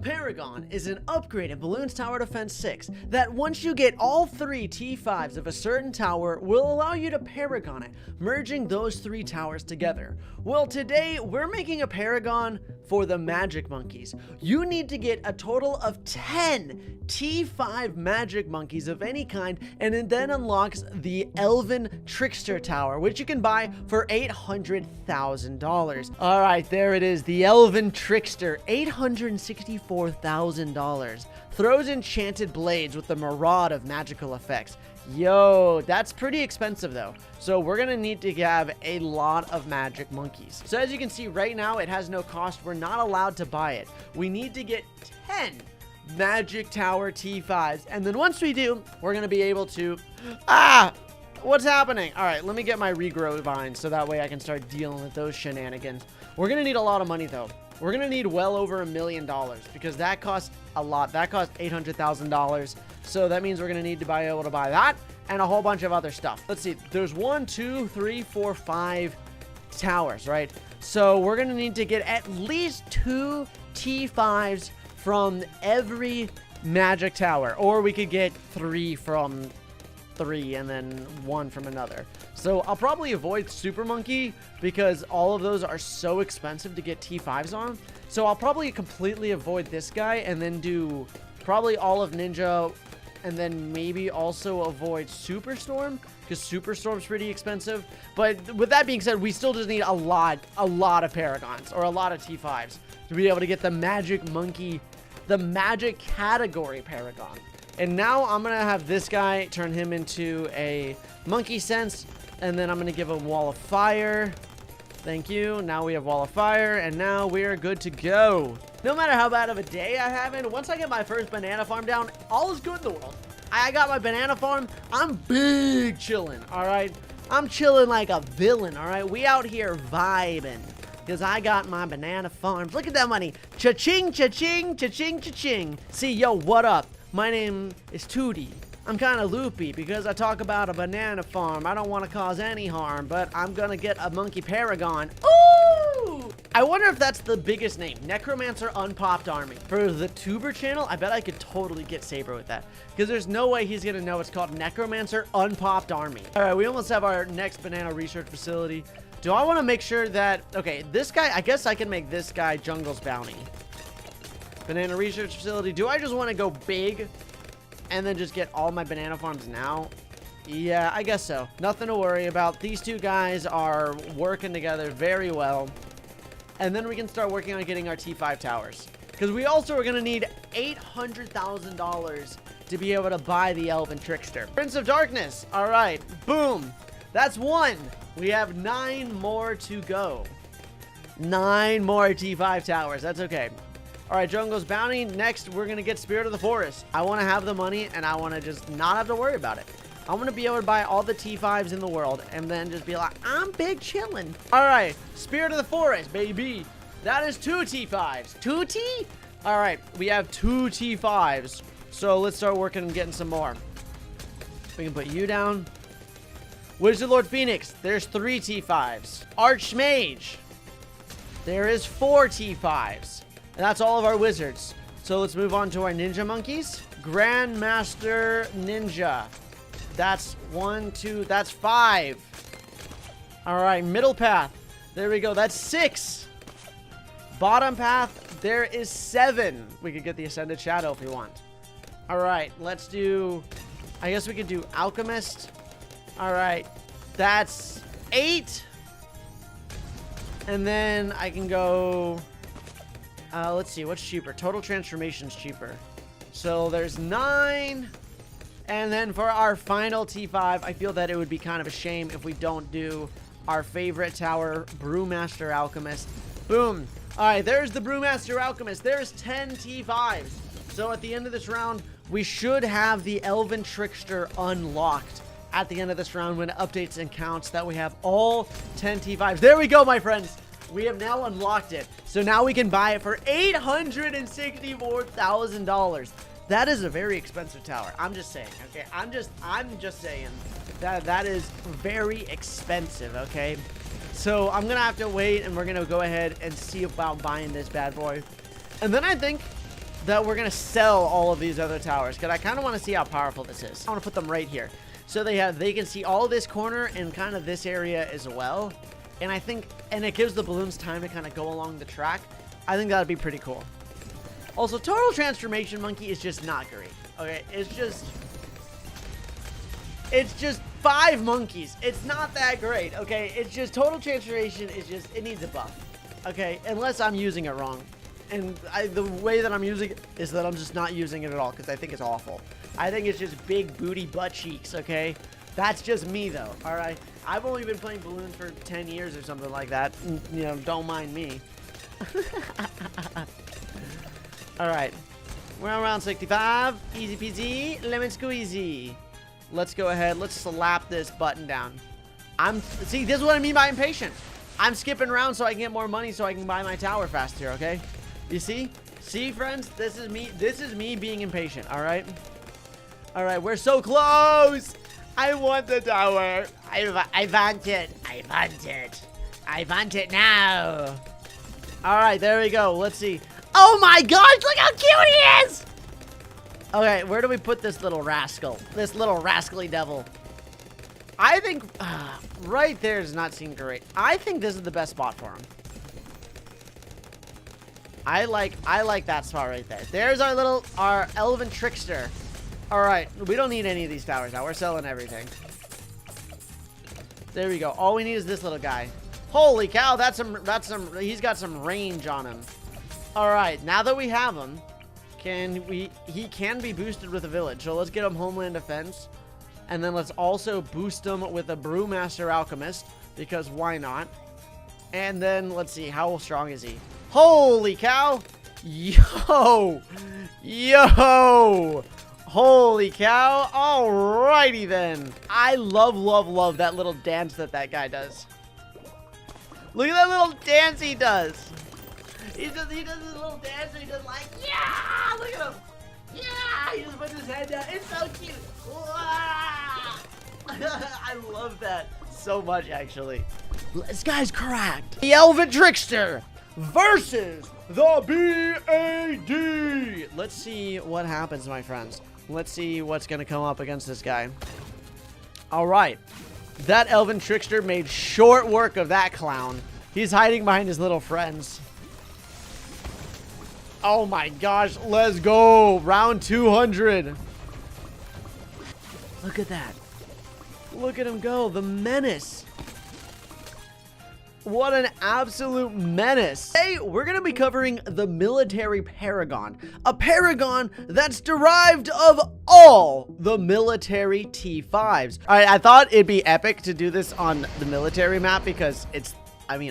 Paragon is an upgraded Bloons Tower Defense 6 that once you get all 3 T5s of a certain tower will allow you to Paragon it, merging those 3 towers together. Well, today we're making a Paragon for the Magic Monkeys. You need to get a total of 10 T5 Magic Monkeys of any kind, and it then unlocks the Elven Trickster Tower, which you can buy for $800,000. Alright, there it is, the Elven Trickster, $864,000. Throws enchanted blades with the Maraud of magical effects. Yo, that's pretty expensive though. So we're gonna need to have a lot of magic monkeys. So as you can see right now, it has no cost. We're not allowed to buy it. We need to get 10 magic tower T5s. And then once we do, we're gonna be able to... What's happening? All right, let me get my regrow vine so that way I can start dealing with those shenanigans. We're gonna need a lot of money though. We're gonna need well over $1 million because that costs a lot. That costs $800,000. So that means we're gonna need to be able to buy that and a whole bunch of other stuff. Let's see. There's 1, 2, 3, 4, 5 towers, right? So we're gonna need to get at least 2 T5s from every magic tower, or we could get 3 from 3 and then 1 from another. So I'll probably avoid Super Monkey because all of those are so expensive to get T5s on. So I'll probably completely avoid this guy and then do probably all of Ninja, and then maybe also avoid Superstorm because Superstorm's pretty expensive. But with that being said, we still just need a lot of Paragons or a lot of T5s to be able to get the Magic Monkey, the Magic category Paragon. And now I'm going to have this guy turn him into a Monkey Sense. And then I'm going to give him Wall of Fire. Thank you. Now we have Wall of Fire. And now we're good to go. No matter how bad of a day I have in, once I get my first banana farm down, all is good in the world. I got my banana farm. I'm big chilling. All right. I'm chilling like a villain. All right. We out here vibing. Because I got my banana farms. Look at that money. Cha-ching, cha-ching, cha-ching, cha-ching. See, yo, what up? My name is Tootie. I'm kind of loopy because I talk about a banana farm. I don't want to cause any harm, but I'm going to get a monkey Paragon. Ooh! I wonder if that's the biggest name. Necromancer Unpopped Army. For the Tuber channel, I bet I could totally get Saber with that. Because there's no way he's going to know it's called Necromancer Unpopped Army. All right, we almost have our next banana research facility. Do I want to make sure that... Okay, this guy... I guess I can make this guy Jungle's Bounty. Banana research facility. Do I just want to go big and then just get all my banana farms now? Yeah, I guess so. Nothing to worry about. These two guys are working together very well. And then we can start working on getting our T5 towers. Because we also are going to need $800,000 to be able to buy the Elven Trickster. Prince of Darkness. All right. Boom. That's 1. We have 9 more to go. 9 more T5 towers. That's okay. All right, Jungle's Bounty. Next, we're going to get Spirit of the Forest. I want to have the money, and I want to just not have to worry about it. I want to be able to buy all the T5s in the world, and then just be like, I'm big chillin'. All right, Spirit of the Forest, baby. That is 2 T5s. 2 T? All right, we have 2 T5s. So let's start working and getting some more. We can put you down. Wizard Lord Phoenix. There's 3 T5s. Archmage. There is 4 T5s. And that's all of our wizards. So let's move on to our ninja monkeys. Grandmaster Ninja. That's 1, 2, that's 5. All right, middle path. There we go. That's 6. Bottom path, there is 7. We could get the Ascended Shadow if we want. All right, let's do... I guess we could do Alchemist. All right, that's 8. And then I can go... let's see, what's cheaper? Total Transformation's cheaper. So there's 9. And then for our final T5, I feel that it would be kind of a shame if we don't do our favorite tower, Brewmaster Alchemist. Boom. All right, there's the Brewmaster Alchemist. There's 10 T5s. So at the end of this round, we should have the Elven Trickster unlocked at the end of this round when it updates and counts that we have all 10 T5s. There we go, my friends. We have now unlocked it. So now we can buy it for $864,000. That is a very expensive tower. I'm just saying, okay? I'm just saying that is very expensive, okay? So I'm gonna have to wait, and we're gonna go ahead and see about buying this bad boy. And then I think that we're gonna sell all of these other towers, because I kind of want to see how powerful this is. I want to put them right here, so they can see all this corner and kind of this area as well. And I think, and it gives the balloons time to kind of go along the track. I think that'd be pretty cool. Also, total transformation monkey is just not great. Okay, it's just 5 monkeys. It's not that great. Okay, it's just total transformation is just, it needs a buff. Okay, unless I'm using it wrong. And the way that I'm using it is that I'm just not using it at all, because I think it's awful. I think it's just big booty butt cheeks, okay? That's just me, though, all right? I've only been playing Bloons for 10 years or something like that. You know, don't mind me. All right. We're around 65. Easy peasy, lemon squeezy. Let's go ahead. Let's slap this button down. See, this is what I mean by impatient. I'm skipping around so I can get more money so I can buy my tower faster, okay? You see? See, friends? This is me being impatient, all right? All right, we're so close. I want the tower. I want it. I want it. I want it now. All right, there we go. Let's see. Oh my gosh, look how cute he is. Okay, where do we put this little rascal? This little rascally devil. I think right there does not seem great. I think this is the best spot for him. I like that spot right there. There's our elven trickster. All right, we don't need any of these towers now. We're selling everything. There we go. All we need is this little guy. Holy cow, he's got some range on him. All right, now that we have him, he can be boosted with a village. So let's get him Homeland Defense. And then let's also boost him with a Brewmaster Alchemist, because why not? And then let's see, how strong is he? Holy cow! Yo! Yo! Holy cow! Alrighty then. I love that little dance that guy does. Look at that little dance he does. He does this little dance and he does like, yeah! Look at him! Yeah! He just puts his head down. It's so cute. I love that so much, actually. This guy's cracked. The Elven Trickster versus the BAD. Let's see what happens, my friends. Let's see what's going to come up against this guy. All right. That Elven Trickster made short work of that clown. He's hiding behind his little friends. Oh my gosh, let's go. Round 200. Look at that. Look at him go. The menace. What an absolute menace. Today, we're going to be covering the military paragon. A paragon that's derived of all the military T5s. All right, I thought it'd be epic to do this on the military map because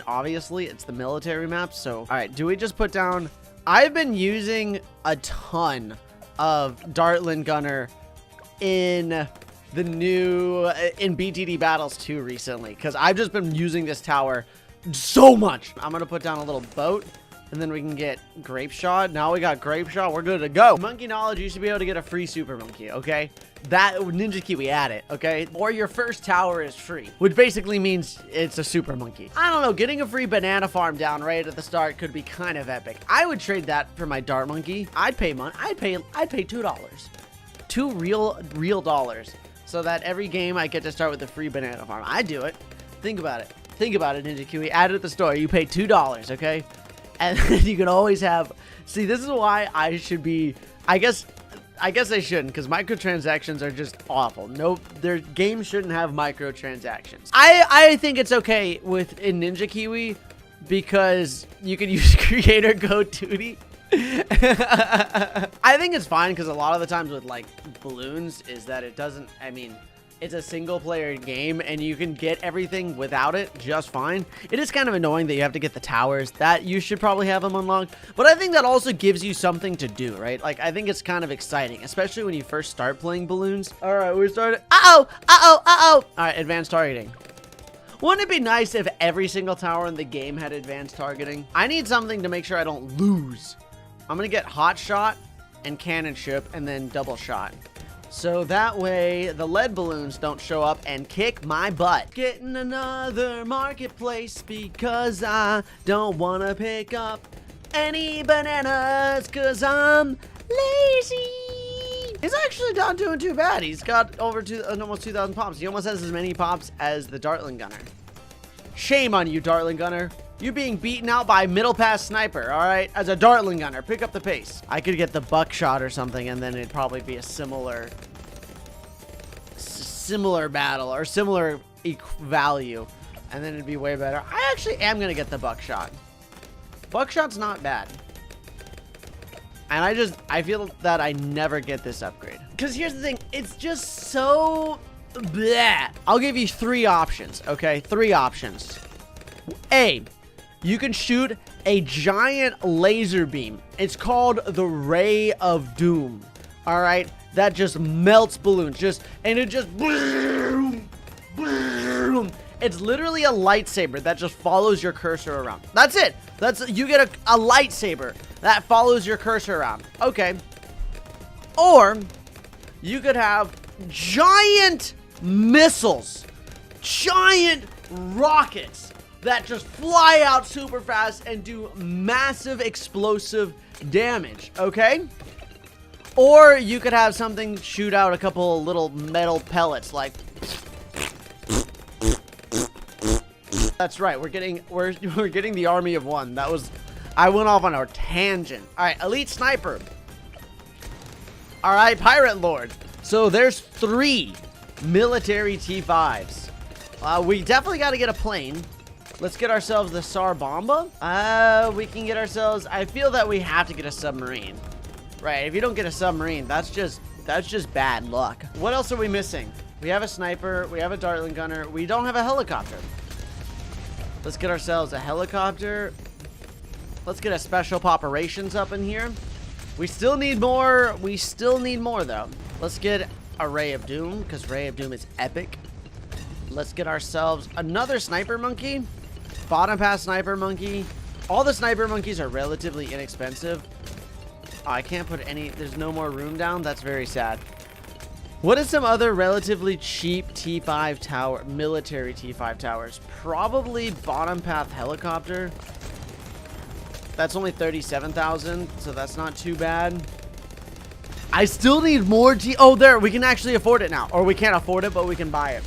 obviously it's the military map. So, all right, do we just put down... I've been using a ton of Dartland Gunner in the new in BTD battles too recently, because I've just been using this tower so much. I'm gonna put down a little boat, and then we can get grape shot. Now we got grape shot, we're good to go. Monkey knowledge, you should be able to get a free super monkey, okay? That Ninja Kiwi add it, okay? Or your first tower is free, which basically means it's a super monkey. I don't know, getting a free banana farm down right at the start could be kind of epic. I would trade that for my dart monkey. I'd pay money. I'd pay $2. $2 real dollars. So that every game I get to start with a free banana farm. I'd do it. Think about it. Think about it, Ninja Kiwi. Add it at the store. You pay $2, okay? And then you can always have... See, this is why I should be... I guess I shouldn't, because microtransactions are just awful. No, their games shouldn't have microtransactions. I think it's okay in Ninja Kiwi because you can use creator code Tootie. I think it's fine because a lot of the times with like Bloons is that it doesn't, it's a single player game and you can get everything without it just fine. It is kind of annoying that you have to get the towers. That you should probably have them unlocked, but I think that also gives you something to do, right? Like, I think it's kind of exciting, especially when you first start playing Bloons. All right, we started. All right, advanced targeting. Wouldn't it be nice if every single tower in the game had advanced targeting? I need something to make sure I don't lose. I'm gonna get hot shot and cannon ship and then double shot. So that way the lead balloons don't show up and kick my butt. Getting another marketplace because I don't want to pick up any bananas, cause I'm lazy. He's actually not doing too bad. He's got over almost 2,000 pops. He almost has as many pops as the Dartling Gunner. Shame on you, Dartling Gunner. You being beaten out by middle pass sniper, all right? As a Dartling Gunner, pick up the pace. I could get the buckshot or something, and then it'd probably be a similar battle or similar value, and then it'd be way better. I actually am gonna get the buckshot. Buckshot's not bad. And I feel that I never get this upgrade. Because here's the thing, it's just so bleh. I'll give you 3 options, okay? 3 options. A, you can shoot a giant laser beam. It's called the Ray of Doom. All right? That just melts balloons. And it just boom, boom. It's literally a lightsaber that just follows your cursor around. That's it. You get a lightsaber that follows your cursor around. Okay. Or you could have giant missiles, giant rockets that just fly out super fast and do massive explosive damage. Okay. Or you could have something shoot out a couple little metal pellets like. That's right. We're getting the army of one. I went off on a tangent. All right, elite sniper. All right, pirate lord. So there's 3 military T5s. We definitely got to get a plane. Let's get ourselves the Tsar Bomba. We can get ourselves. I feel that we have to get a submarine. Right. If you don't get a submarine, that's just bad luck. What else are we missing? We have a sniper. We have a Dartling Gunner. We don't have a helicopter. Let's get ourselves a helicopter. Let's get a special operations up in here. We still need more. We still need more, though. Let's get a Ray of Doom, because Ray of Doom is epic. Let's get ourselves another sniper monkey. Bottom pass sniper monkey. All the sniper monkeys are relatively inexpensive. Oh, I can't put any. There's no more room down. That's very sad. What is some other relatively cheap T5 tower, military T5 towers? Probably bottom path helicopter. That's only 37,000, so that's not too bad. I still need more oh, there, we can actually afford it now. Or we can't afford it, but we can buy it.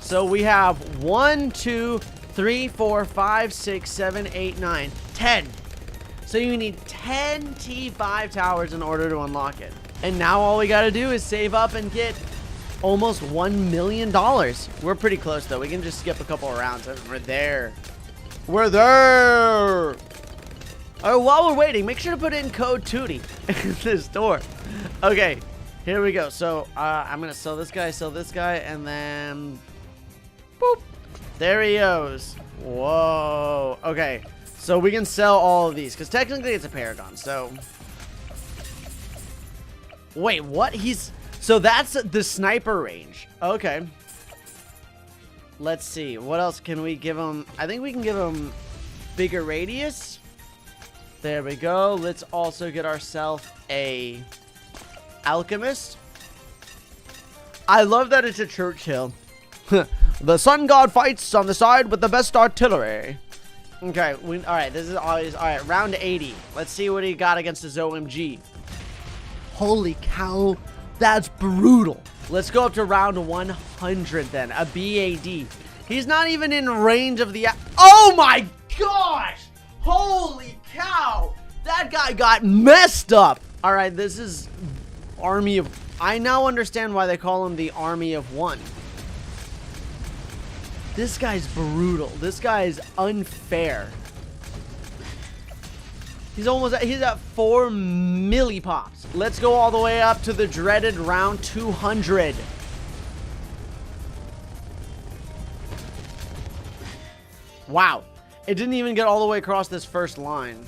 So we have 1, 2, 3, 4, 5, 6, 7, 8, 9, 10. So you need 10 T5 towers in order to unlock it. And now all we gotta do is save up and get almost $1 million. We're pretty close, though. We can just skip a couple of rounds. We're there. We're there. Oh, while we're waiting, make sure to put in code Tootie in the store. Okay, here we go. So I'm gonna sell this guy, and then boop. There he goes. Whoa. Okay, so we can sell all of these because technically it's a Paragon. So. Wait, what? So that's the sniper range. Okay. Let's see. What else can we give him? I think we can give him bigger radius. There we go. Let's also get ourselves a alchemist. I love that it's a Churchill. The sun god fights on the side with the best artillery. Okay. All right. This is always all right. Round 80. Let's see what he got against his OMG. Holy cow, that's brutal. Let's go up to round 100 then. A BAD. He's not even in range of the... Oh my gosh! Holy cow! That guy got messed up. All right, this is Army of... I now understand why they call him the Army of One. This guy's brutal. This guy is unfair. He's at 4 millipops. Let's go all the way up to the dreaded round 200. Wow. It didn't even get all the way across this first line.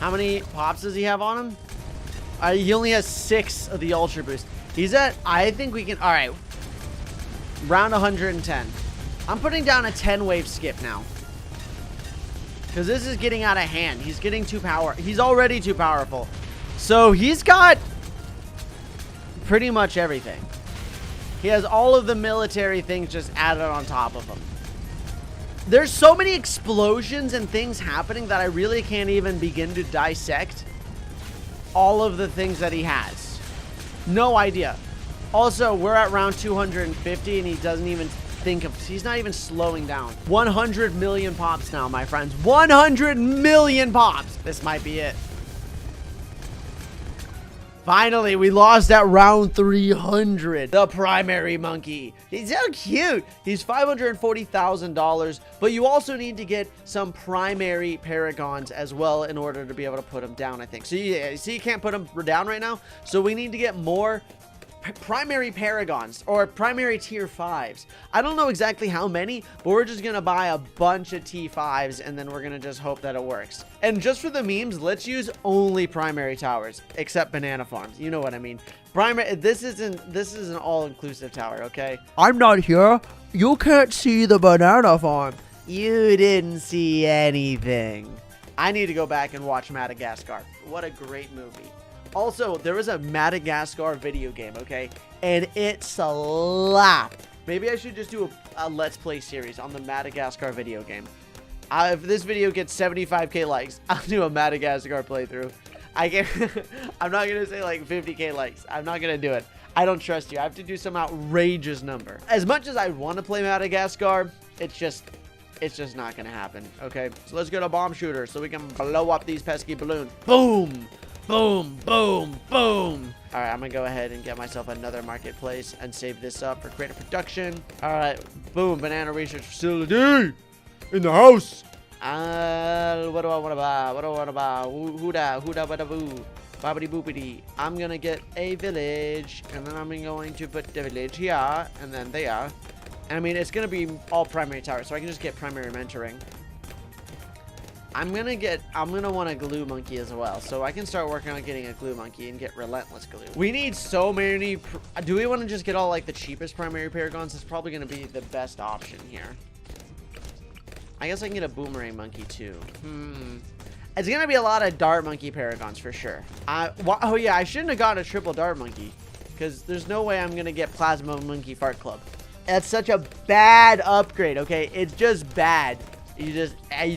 How many pops does he have on him? He only has 6 of the Ultra Boost. He's at, I think we can, all right. Round 110. I'm putting down a 10 wave skip now. Because this is getting out of hand. He's getting too powerful. He's already too powerful. So he's got pretty much everything. He has all of the military things just added on top of him. There's so many explosions and things happening that I really can't even begin to dissect all of the things that he has. No idea. Also, we're at round 250 and he doesn't even think of, he's not even slowing down. 100 million pops now, my friends. 100 million pops. This might be it. Finally, we lost at round 300. The primary monkey. He's so cute. He's $540,000, but you also need to get some primary paragons as well in order to be able to put him down, I think. So yeah, see, you can't put him down right now. So we need to get more primary paragons or primary tier 5s. I don't know exactly how many, but we're just gonna buy a bunch of T5s and then we're gonna just hope that it works. And just for the memes, let's use only primary towers, except banana farms. You know what I mean. This is an all-inclusive tower, okay? I'm not here. You can't see the banana farm. You didn't see anything. I need to go back and watch Madagascar. What a great movie. Also, there was a Madagascar video game, okay? And it slapped. Maybe I should just do a Let's Play series on the Madagascar video game. If this video gets 75k likes, I'll do a Madagascar playthrough. I'm not going to say like 50k likes. I'm not going to do it. I don't trust you. I have to do some outrageous number. As much as I want to play Madagascar, it's just not going to happen, okay? So let's go to bomb shooter so we can blow up these pesky balloons. Boom! Boom, boom, boom. All right, I'm gonna go ahead and get myself another marketplace and save this up for creative production. All right, boom, banana research facility in the house. What do I want to buy? What do I want to buy? Hooda, hooda, bada boo, bobbity boopity. I'm gonna get a village, and then I'm going to put the village here, and then there. And I mean, it's gonna be all primary towers, so I can just get primary mentoring. I'm gonna want a glue monkey as well, so I can start working on getting a glue monkey and get relentless glue. We need so many. Do we want to just get all like the cheapest primary paragons? It's probably gonna be the best option here. I guess I can get a boomerang monkey too. It's gonna be a lot of dart monkey paragons for sure. Oh yeah, I shouldn't have gotten a triple dart monkey, because there's no way I'm gonna get plasma monkey fart club. That's such a bad upgrade. Okay, it's just bad. You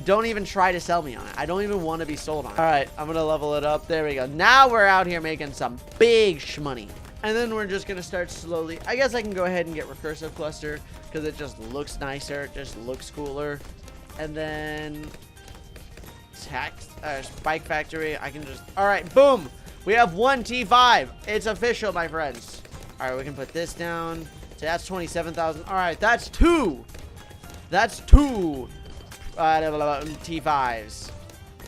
don't even try to sell me on it. I don't even want to be sold on it. All right, I'm gonna level it up. There we go. Now we're out here making some big shmoney. And then we're just gonna start slowly. I guess I can go ahead and get recursive cluster because it just looks nicer. It just looks cooler. And then spike factory. I can just, all right, boom. We have one T5. It's official, my friends. All right, we can put this down. So that's 27,000. All right, that's two. That's two. T5s.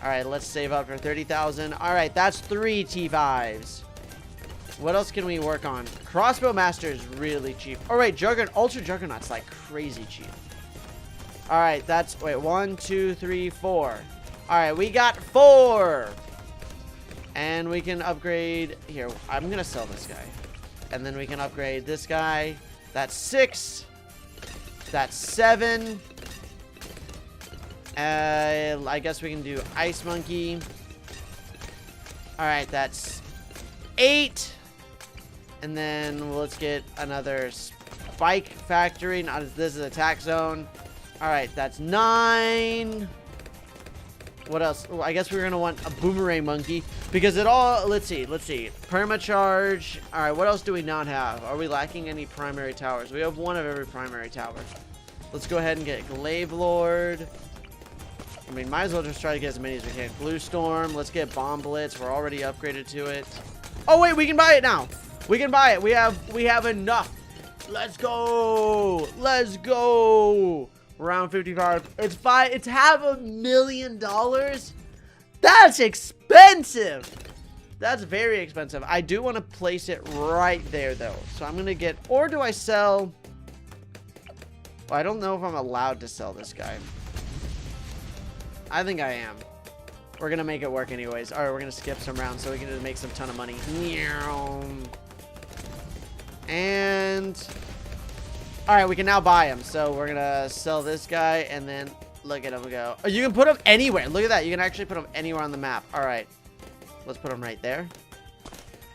All right, let's save up for 30,000. All right, that's 3 T5s. What else can we work on? Crossbow master is really cheap. All right, Juggernaut, ultra Juggernaut's like crazy cheap. All right, that's, wait, 1, 2, 3, 4. All right, we got 4. And we can upgrade here. I'm gonna sell this guy, and then we can upgrade this guy. That's 6. That's 7. I guess we can do Ice Monkey. Alright, that's 8. And then let's get another Spike Factory. This is Attack Zone. Alright, that's 9. What else? Oh, I guess we're going to want a Boomerang Monkey. Because it all... Let's see. Permacharge. Alright, what else do we not have? Are we lacking any primary towers? We have one of every primary tower. Let's go ahead and get Glaive Lord. I mean, might as well just try to get as many as we can. Blue Storm. Let's get Bomb Blitz. We're already upgraded to it. Oh, wait. We can buy it now. We can buy it. We have enough. Let's go. Let's go. Round 55. It's $500,000. That's expensive. That's very expensive. I do want to place it right there, though. So I'm going to get... Or do I sell... Well, I don't know if I'm allowed to sell this guy. I think I am. We're going to make it work anyways. All right, we're going to skip some rounds so we can just make some ton of money. And... All right, we can now buy him. So we're going to sell this guy and then look at him go. Oh, you can put him anywhere. Look at that. You can actually put him anywhere on the map. All right. Let's put him right there.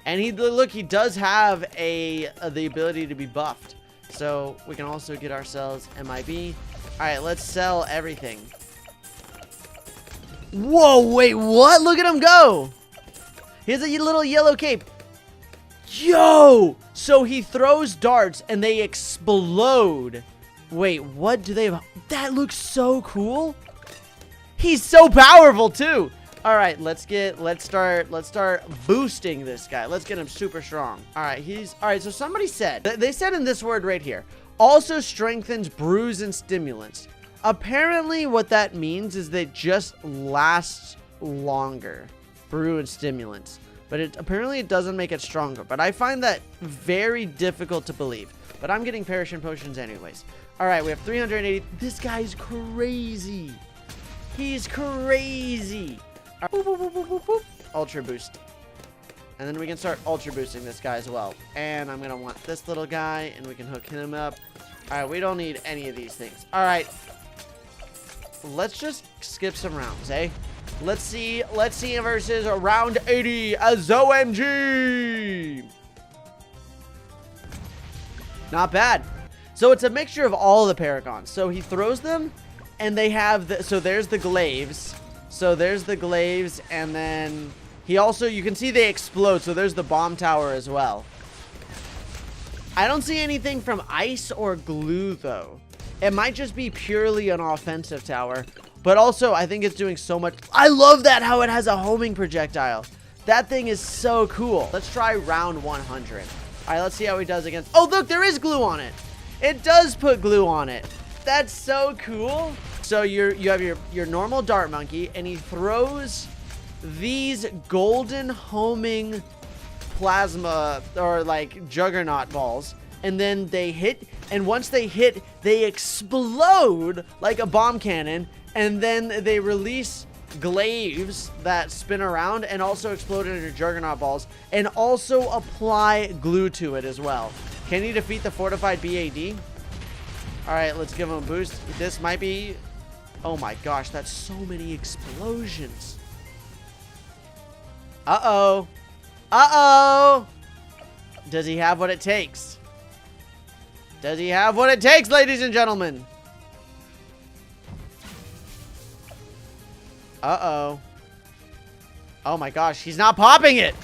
And look, he does have the ability to be buffed. So we can also get ourselves MIB. right, let's sell everything. Whoa, wait, what? Look at him go. He has a little yellow cape. Yo! So he throws darts and they explode. Wait, what do they have? That looks so cool. He's so powerful too. All right, let's start boosting this guy. Let's get him super strong. All right, so somebody said, they said in this word right here, also strengthens brews and stimulants. Apparently what that means is they just last longer. Brew and stimulants. But apparently it doesn't make it stronger. But I find that very difficult to believe. But I'm getting Parachute Potions anyways. All right, we have 380. This guy's crazy. He's crazy. Right. Boop, boop, boop, boop, boop, boop. Ultra boost. And then we can start ultra boosting this guy as well. And I'm going to want this little guy. And we can hook him up. All right, we don't need any of these things. All right. Let's just skip some rounds, eh? Let's see versus round 80 as OMG. Not bad. So it's a mixture of all the Paragons. So he throws them and they have so there's the glaives. So there's the glaives and then he also, you can see they explode. So there's the bomb tower as well. I don't see anything from ice or glue though. It might just be purely an offensive tower. But also, I think it's doing so much. I love that how it has a homing projectile. That thing is so cool. Let's try round 100. All right, let's see how he does against. Oh, look, there is glue on it. It does put glue on it. That's so cool. So you have your normal dart monkey, and he throws these golden homing plasma or like juggernaut balls. And then they hit, and once they hit, they explode like a bomb cannon. And then they release glaives that spin around and also explode into juggernaut balls and also apply glue to it as well. Can he defeat the fortified BAD? All right, let's give him a boost. This might be... Oh my gosh, that's so many explosions. Uh-oh. Uh-oh. Does he have what it takes? Does he have what it takes, ladies and gentlemen? Uh-oh. Oh my gosh, he's not popping it.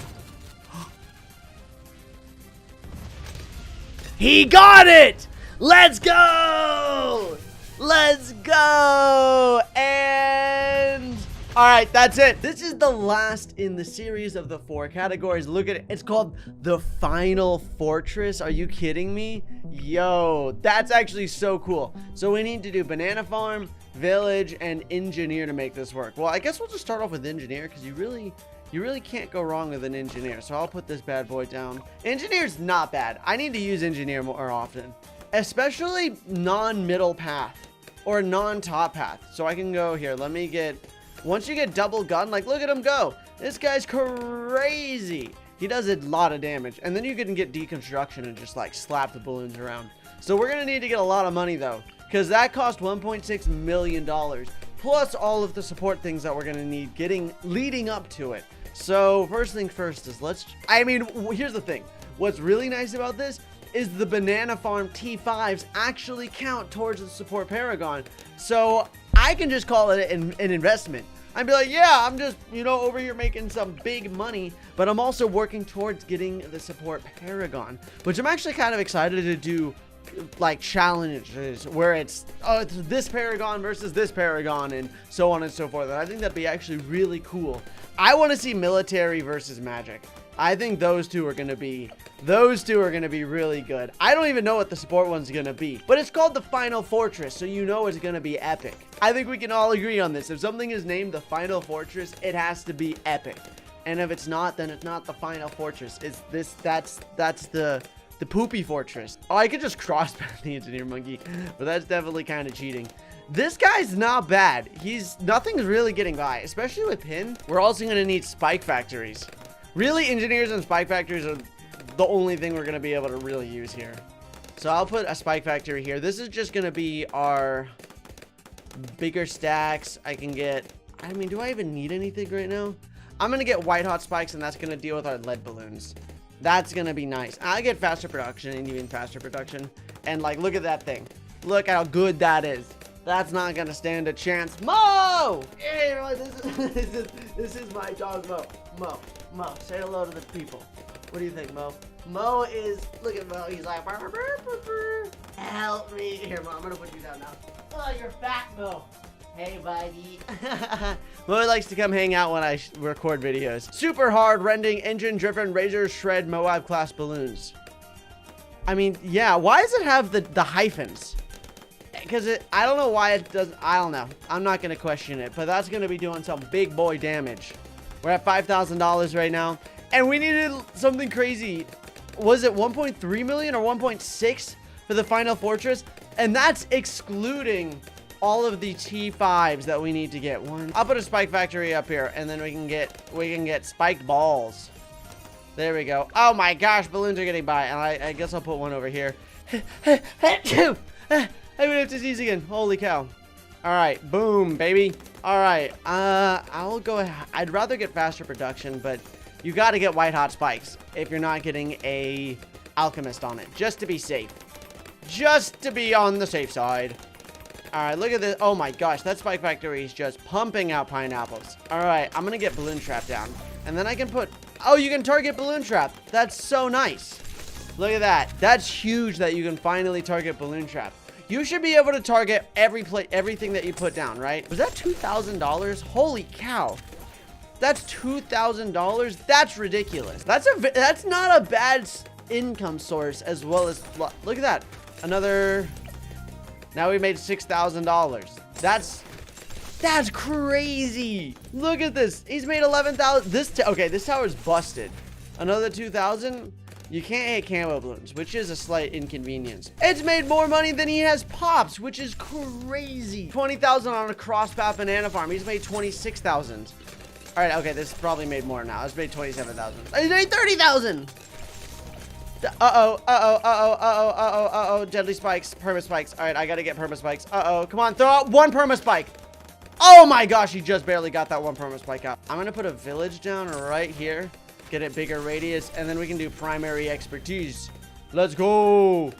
He got it! Let's go! Let's go! And... Alright, that's it. This is the last in the series of the 4 categories. Look at it. It's called the Final Fortress. Are you kidding me? Yo, that's actually so cool. So we need to do Banana Farm, Village, and Engineer to make this work. Well, I guess we'll just start off with Engineer because you really can't go wrong with an Engineer. So I'll put this bad boy down. Engineer's not bad. I need to use Engineer more often, especially non-middle path or non-top path. So I can go here. Let me get... Once you get double gun, like, look at him go. This guy's crazy. He does a lot of damage. And then you can get deconstruction and just, like, slap the balloons around. So we're going to need to get a lot of money, though, because that cost $1.6 million, plus all of the support things that we're going to need leading up to it. So first thing first is here's the thing. What's really nice about this is the Banana Farm T5s actually count towards the support Paragon. So I can just call it an investment. I'd be like, yeah, I'm just, over here making some big money, but I'm also working towards getting the support Paragon, which I'm actually kind of excited to do, like, challenges where it's this Paragon versus this Paragon and so on and so forth. And I think that'd be actually really cool. I want to see military versus magic. I think those two are going to be really good. I don't even know what the support one's going to be, but it's called the Final Fortress, so it's going to be epic. I think we can all agree on this. If something is named the Final Fortress, it has to be epic. And if it's not, then it's not the Final Fortress. That's the poopy fortress. Oh, I could just crossbow the Engineer Monkey, but that's definitely kind of cheating. This guy's not bad. Nothing's really getting by, especially with Pin. We're also going to need spike factories. Really, engineers and spike factories are the only thing we're going to be able to really use here. So I'll put a spike factory here. This is just going to be our bigger stacks. Do I even need anything right now? I'm going to get white hot spikes, and that's going to deal with our lead balloons. That's going to be nice. I get faster production and even faster production. And, like, look at that thing. Look how good that is. That's not gonna stand a chance. Mo! Hey, everyone, this is my dog, Mo. Mo, say hello to the people. What do you think, Mo? Mo is, look at Mo, he's like, burr, burr, burr, burr. Help me. Here, Mo, I'm gonna put you down now. Oh, you're fat, Mo. Hey, buddy. Mo likes to come hang out when I record videos. Super hard, rending, engine-driven, razor shred, Moab class balloons. I mean, yeah, why does it have the hyphens? Because I don't know why it doesn't, I don't know. I'm not going to question it, but that's going to be doing some big boy damage. We're at $5,000 right now, and we needed something crazy. Was it 1.3 million or 1.6 for the final fortress? And that's excluding all of the T5s that we need to get. I'll put a spike factory up here, and then we can get spiked balls. There we go. Oh my gosh, balloons are getting by, and I guess I'll put one over here. I'm gonna have to sneeze again. Holy cow. All right, boom, baby. All right, I'll go ahead. I'd rather get faster production, but you got to get white hot spikes if you're not getting a alchemist on it, just to be safe. Just to be on the safe side. All right, look at this. Oh my gosh, that spike factory is just pumping out pineapples. All right, I'm gonna get balloon trap down, and then I can put, oh, you can target balloon trap. That's so nice. Look at that. That's huge that you can finally target balloon trap. You should be able to target everything that you put down, right? Was that $2,000? Holy cow. That's $2,000. That's ridiculous. That's not a bad income source, as well as, look at that. Another, now we made $6,000. That's crazy. Look at this. He's made 11,000. Okay, this tower's busted. Another 2,000. You can't hit camo balloons, which is a slight inconvenience. It's made more money than he has pops, which is crazy. 20,000 on a cross-path banana farm. He's made 26,000. All right, okay, this probably made more now. It's made 27,000. He made 30,000. Uh-oh. Deadly spikes, perma spikes. All right, I gotta get perma spikes. Uh-oh, come on, throw out one perma spike. Oh my gosh, he just barely got that one perma spike out. I'm gonna put a village down right here. Get a bigger radius, and then we can do primary expertise. Let's go.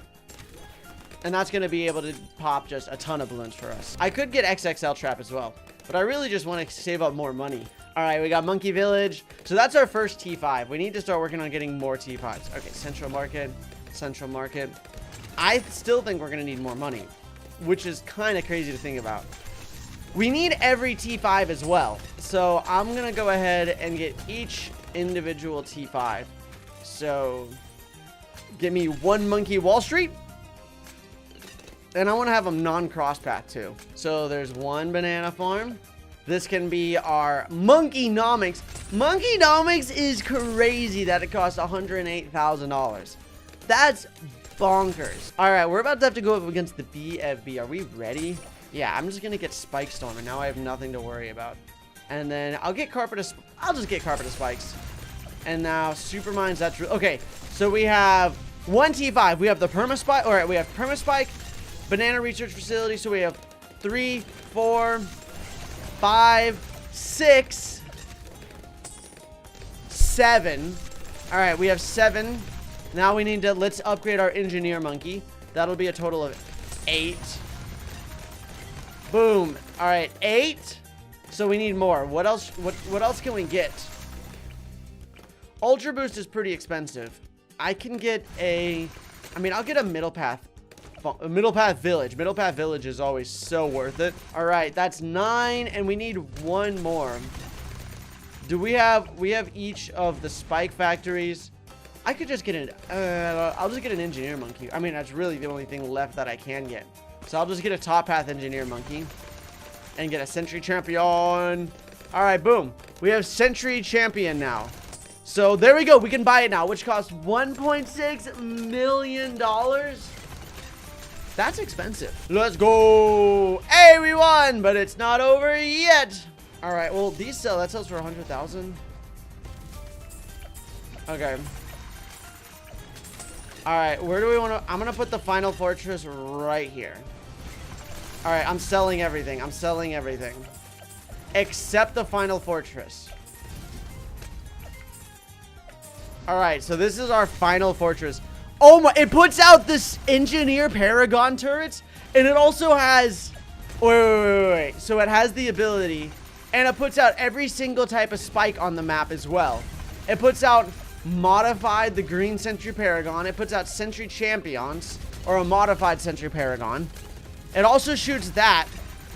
And that's going to be able to pop just a ton of balloons for us. I could get XXL trap as well, but I really just want to save up more money. All right, we got Monkey Village. So that's our first T5. We need to start working on getting more T5s. Okay, Central Market. I still think we're going to need more money, which is kind of crazy to think about. We need every T5 as well. So I'm going to go ahead and get each individual T5. So give me one Monkey Wall Street, and I want to have them non-cross path too. So there's one banana farm. This can be our Monkeynomics. Monkeynomics is crazy that it costs $108,000. That's bonkers. All right, we're about to have to go up against the BFB. Are we ready? Yeah, I'm just gonna get Spike Storm, and now I have nothing to worry about. And then I'll just get Carpet of Spikes. And now Super Mines, that's okay. So we have one T5. We have the Perma Spike. All right, we have Perma Spike, Banana Research Facility. So we have 3, 4, 5, 6, 7. All right, we have 7. Now we need to, let's upgrade our Engineer Monkey. That'll be a total of 8. Boom. All right, 8. So we need more. What else? What else can we get? Ultra Boost is pretty expensive. I can get I'll get a Middle Path Village. Middle Path Village is always so worth it. All right, that's 9, and we need one more. Do we have each of the Spike Factories? I could just get I'll just get an Engineer Monkey. I mean, that's really the only thing left that I can get. So I'll just get a Top Path Engineer Monkey and get a Century Champion. All right, boom. We have Century Champion now. So there we go. We can buy it now, which costs $1.6 million. That's expensive. Let's go. Hey, we won, but it's not over yet. All right, well, that sells for 100,000. Okay. All right, where do we want to? I'm going to put the final fortress right here. All right, I'm selling everything. Except the final fortress. All right, so this is our final fortress. Oh my, it puts out this Engineer Paragon turrets, and it also has Wait. So it has the ability, and it puts out every single type of spike on the map as well. It puts out modified, the green Sentry Paragon. It puts out Sentry Champions, or a modified Sentry Paragon. It also shoots that.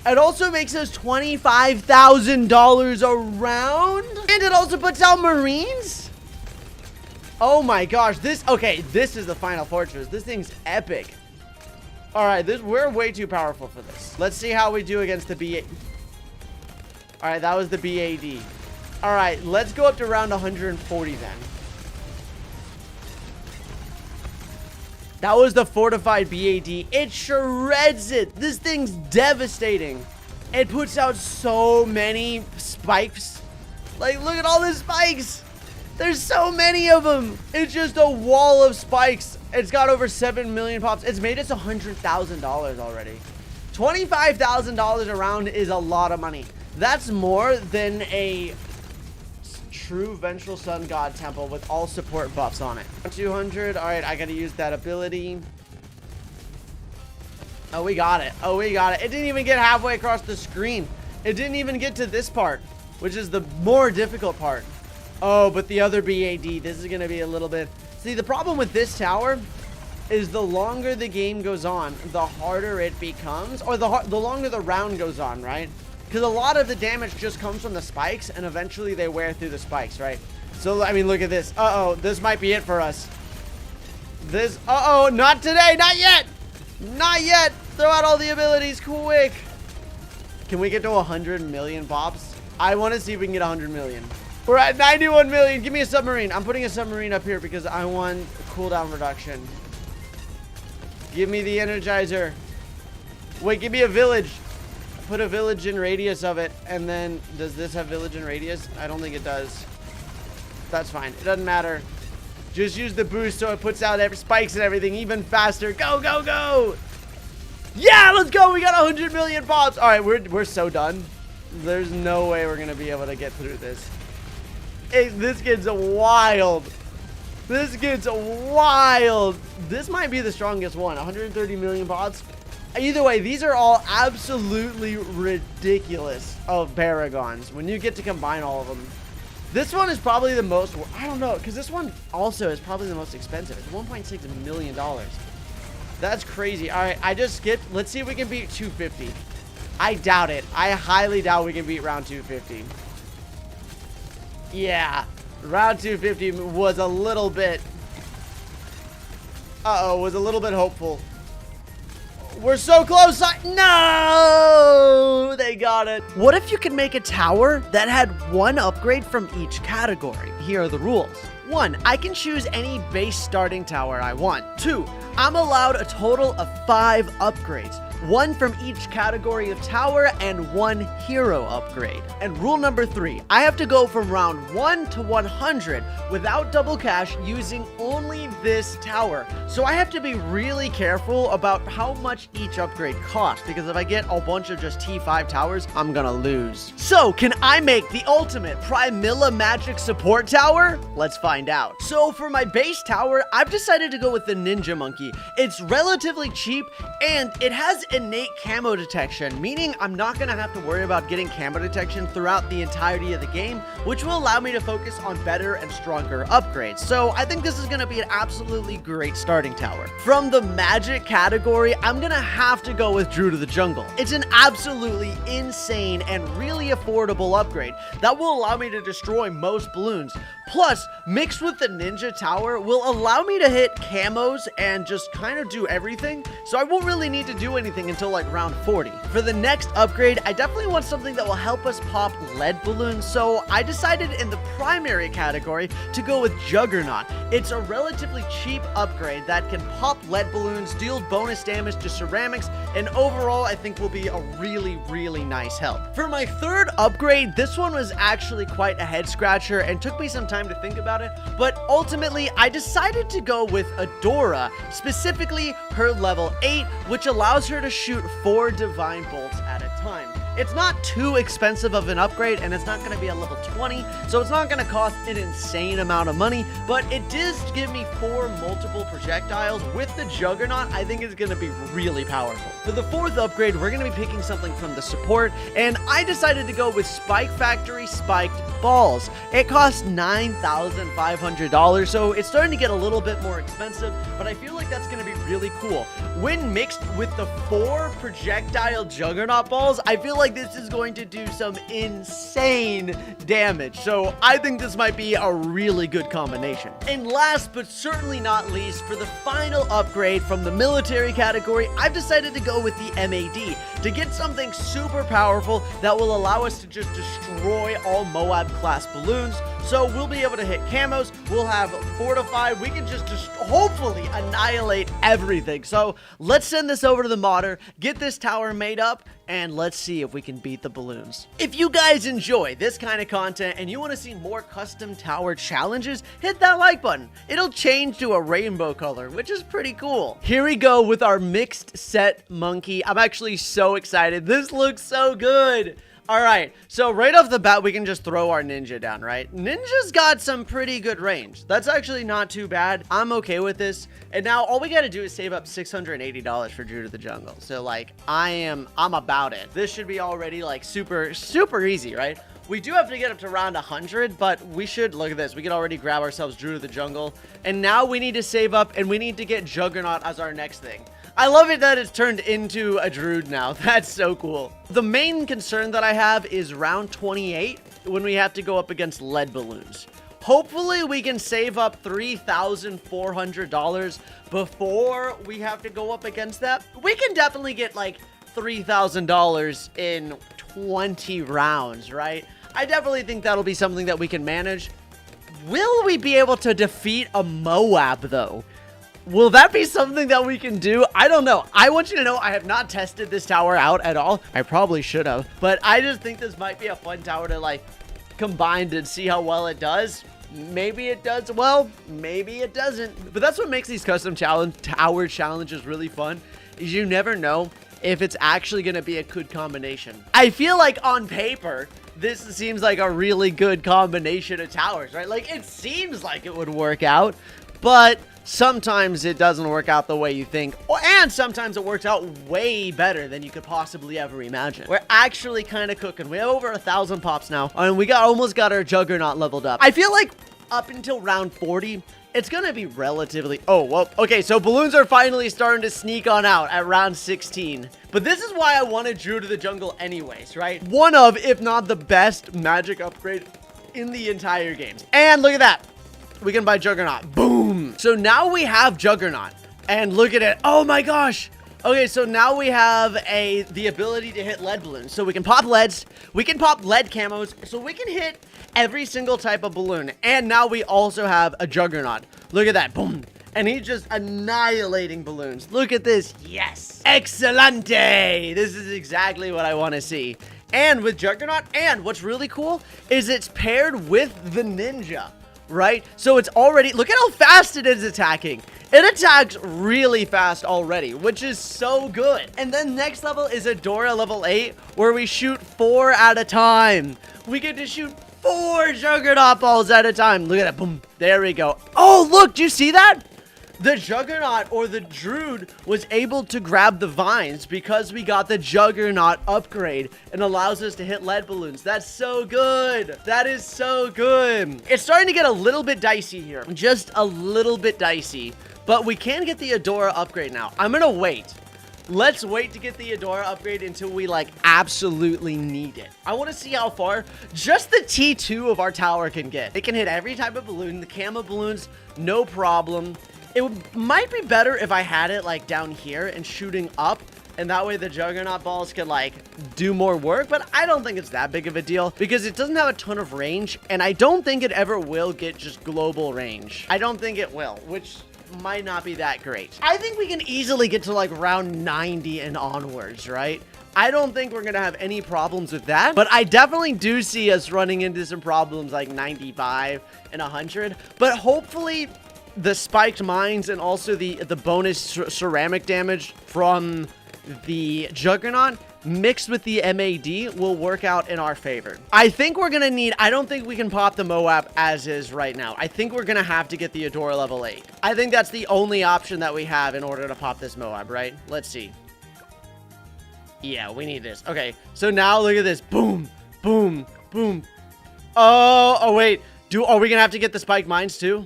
It also makes us $25,000 a round. And it also puts out Marines. Oh my gosh, this is the final fortress. This thing's epic. All right, we're way too powerful for this. Let's see how we do against the BA. All right, that was the BAD. All right, let's go up to round 140 then. That was the fortified BAD. It shreds it. This thing's devastating. It puts out so many spikes. Like, look at all the spikes. There's so many of them. It's just a wall of spikes. It's got over 7 million pops. It's made us $100,000 already. $25,000 a round is a lot of money. That's more than a true Vengeful Sun God Temple with all support buffs on it. 200. All right, I got to use that ability. Oh, we got it. It didn't even get halfway across the screen. It didn't even get to this part, which is the more difficult part. Oh, but the other BAD, this is going to be a little bit... See, the problem with this tower is the longer the game goes on, the harder it becomes, or the longer the round goes on, right? Because a lot of the damage just comes from the spikes, and eventually they wear through the spikes, right? So, I mean, look at this. Uh-oh, this might be it for us. Uh-oh, not today, not yet! Not yet! Throw out all the abilities, quick! Can we get to 100 million pops? I want to see if we can get 100 million. We're at 91 million. Give me a submarine. I'm putting a submarine up here because I want cooldown reduction. Give me the Energizer. Wait, give me a village. Put a village in radius of it. And then, does this have village in radius? I don't think it does. That's fine. It doesn't matter. Just use the boost so it puts out every spikes and everything even faster. Go, go, go. Yeah, let's go. We got 100 million pops. All right, we're so done. There's no way we're going to be able to get through this. This kid's wild. This kid's wild. This might be the strongest one. 130 million pots. Either way, these are all absolutely ridiculous of Paragons when you get to combine all of them. This one is probably the most, I don't know, because this one also is probably the most expensive. It's $1.6 million. That's crazy. All right, I just skipped. Let's see if we can beat 250. I doubt it. I highly doubt we can beat round 250. Yeah, round 250 was a little bit, was a little bit hopeful. We're so close. No, they got it. What if you could make a tower that had one upgrade from each category? Here are the rules. 1, I can choose any base starting tower I want. 2, I'm allowed a total of 5 upgrades. 1 from each category of tower and 1 hero upgrade. And rule number 3, I have to go from round 1 to 100 without double cash using only this tower. So I have to be really careful about how much each upgrade costs, because if I get a bunch of just T5 towers, I'm gonna lose. So can I make the ultimate Primilla Magic support tower? Let's find out. So for my base tower, I've decided to go with the Ninja Monkey. It's relatively cheap and it has innate camo detection, meaning I'm not gonna have to worry about getting camo detection throughout the entirety of the game, which will allow me to focus on better and stronger upgrades. So I think this is gonna be an absolutely great starting tower. From the magic category, I'm gonna have to go with Druid of the Jungle. It's an absolutely insane and really affordable upgrade that will allow me to destroy most balloons. Plus, mixed with the Ninja Tower will allow me to hit camos and just kind of do everything, so I won't really need to do anything until like round 40. For the next upgrade, I definitely want something that will help us pop lead balloons, so I decided in the primary category to go with Juggernaut. It's a relatively cheap upgrade that can pop lead balloons, deal bonus damage to ceramics, and overall I think will be a really, really nice help. For my third upgrade, this one was actually quite a head scratcher and took me some time to think about it, but ultimately I decided to go with Adora, specifically her level 8, which allows her to shoot 4 divine bolts at a time. It's not too expensive of an upgrade, and it's not going to be a level 20, so it's not going to cost an insane amount of money, but it does give me 4 multiple projectiles. With the Juggernaut, I think it's going to be really powerful. For the 4th upgrade, we're going to be picking something from the support, and I decided to go with Spike Factory Spiked Balls. It costs $9,500, so it's starting to get a little bit more expensive, but I feel like that's going to be really cool. When mixed with the 4 projectile Juggernaut balls, I feel like this is going to do some insane damage, so I think this might be a really good combination. And last but certainly not least, for the final upgrade from the military category, I've decided to go with the MAD to get something super powerful that will allow us to just destroy all Moab class balloons. So we'll be able to hit camos, we'll have fortified, we can just hopefully annihilate everything. So let's send this over to the modder, get this tower made up, and let's see if we can beat the balloons. If you guys enjoy this kind of content and you want to see more custom tower challenges, hit that like button. It'll change to a rainbow color, which is pretty cool. Here we go with our mixed set monkey. I'm actually so excited. This looks so good. All right, so right off the bat, we can just throw our ninja down, right? Ninja's got some pretty good range. That's actually not too bad. I'm okay with this. And now all we got to do is save up $680 for Drew to the Jungle. So like, I'm about it. This should be already like super easy, right? We do have to get up to around 100, but we should, look at this. We can already grab ourselves Drew to the Jungle. And now we need to save up and we need to get Juggernaut as our next thing. I love it that it's turned into a Druid now. That's so cool. The main concern that I have is round 28 when we have to go up against lead balloons. Hopefully we can save up $3,400 before we have to go up against that. We can definitely get like $3,000 in 20 rounds, right? I definitely think that'll be something that we can manage. Will we be able to defeat a Moab though? Will that be something that we can do? I don't know. I want you to know I have not tested this tower out at all. I probably should have, but I just think this might be a fun tower to like combine to see how well it does. Maybe it does well, maybe it doesn't. But that's what makes these custom tower challenges really fun, is you never know if it's actually going to be a good combination. I feel like on paper, this seems like a really good combination of towers, right? Like it seems like it would work out, but sometimes it doesn't work out the way you think, and sometimes it works out way better than you could possibly ever imagine. We're actually kind of cooking. We have over 1,000 pops now, and we almost got our Juggernaut leveled up. I feel like up until round 40, it's gonna be relatively... Oh, well, okay, so balloons are finally starting to sneak on out at round 16. But this is why I wanted Drew to the Jungle anyways, right? One of, if not the best magic upgrade in the entire game. And look at that. We can buy Juggernaut. Boom. So now we have Juggernaut. And look at it. Oh my gosh. Okay, so now we have the ability to hit lead balloons. So we can pop leads. We can pop lead camos. So we can hit every single type of balloon. And now we also have a Juggernaut. Look at that. Boom. And he's just annihilating balloons. Look at this. Yes. Excelente. This is exactly what I want to see. And with Juggernaut, and what's really cool is it's paired with the ninja. Right? So it's already, look at how fast it is attacking. It attacks really fast already, which is so good. And then next level is Adora level 8, where we shoot 4 at a time. We get to shoot 4 Juggernaut balls at a time. Look at that. Boom. There we go. Oh, look. Do you see that? The Juggernaut or the Druid was able to grab the vines because we got the Juggernaut upgrade and allows us to hit lead balloons. That's so good. That is so good. It's starting to get a little bit dicey here. Just a little bit dicey. But we can get the Adora upgrade now. I'm going to wait. Let's wait to get the Adora upgrade until we like absolutely need it. I want to see how far just the T2 of our tower can get. It can hit every type of balloon. The camo balloons, no problem. It might be better if I had it like down here and shooting up, and that way the Juggernaut balls could like do more work, but I don't think it's that big of a deal because it doesn't have a ton of range, and I don't think it ever will get just global range. I don't think it will, which might not be that great. I think we can easily get to like round 90 and onwards, right? I don't think we're gonna have any problems with that, but I definitely do see us running into some problems like 95 and 100, but hopefully the spiked mines and also the bonus ceramic damage from the Juggernaut mixed with the MAD will work out in our favor. I think we're gonna need, I don't think we can pop the Moab as is right now. I think we're gonna have to get the Adora level 8. I think that's the only option that we have in order to pop this Moab, right? Let's see. Yeah, we need this. Okay, so now look at this. Boom, boom, boom. Oh, wait. Are we gonna have to get the spiked mines too?